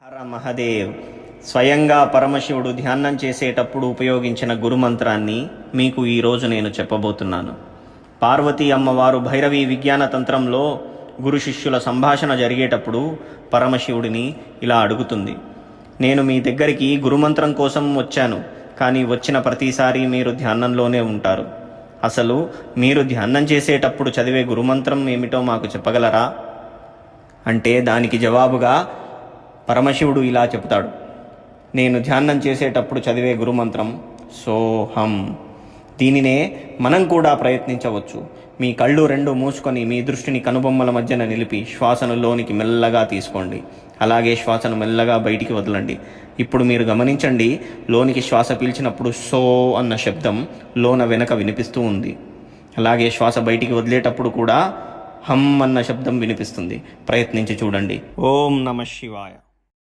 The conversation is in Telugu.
హర మహదేవ్. స్వయంగా పరమశివుడు ధ్యానం చేసేటప్పుడు ఉపయోగించిన గురుమంత్రాన్ని మీకు ఈరోజు నేను చెప్పబోతున్నాను. పార్వతీ అమ్మవారు భైరవి విజ్ఞాన తంత్రంలో గురు శిష్యుల సంభాషణ జరిగేటప్పుడు పరమశివుడిని ఇలా అడుగుతుంది, నేను మీ దగ్గరికి గురుమంత్రం కోసం వచ్చాను, కానీ వచ్చిన ప్రతిసారి మీరు ధ్యానంలోనే ఉంటారు. అసలు మీరు ధ్యానం చేసేటప్పుడు చదివే గురుమంత్రం ఏమిటో మాకు చెప్పగలరా అంటే దానికి జవాబుగా పరమశివుడు ఇలా చెప్తాడు, నేను ధ్యానం చేసేటప్పుడు చదివే గురుమంత్రం సోహం. దీనినే మనం కూడా ప్రయత్నించవచ్చు. మీ కళ్ళు రెండు మూసుకొని మీ దృష్టిని కనుబొమ్మల మధ్యన నిలిపి శ్వాసను లోనికి మెల్లగా తీసుకోండి. అలాగే శ్వాసను మెల్లగా బయటికి వదలండి. ఇప్పుడు మీరు గమనించండి, లోనికి శ్వాస పీల్చినప్పుడు సో అన్న శబ్దం లోన వెనక వినిపిస్తూ ఉంది. అలాగే శ్వాస బయటికి వదిలేటప్పుడు కూడా హమ్ అన్న శబ్దం వినిపిస్తుంది. ప్రయత్నించి చూడండి. ఓం నమః శివాయ.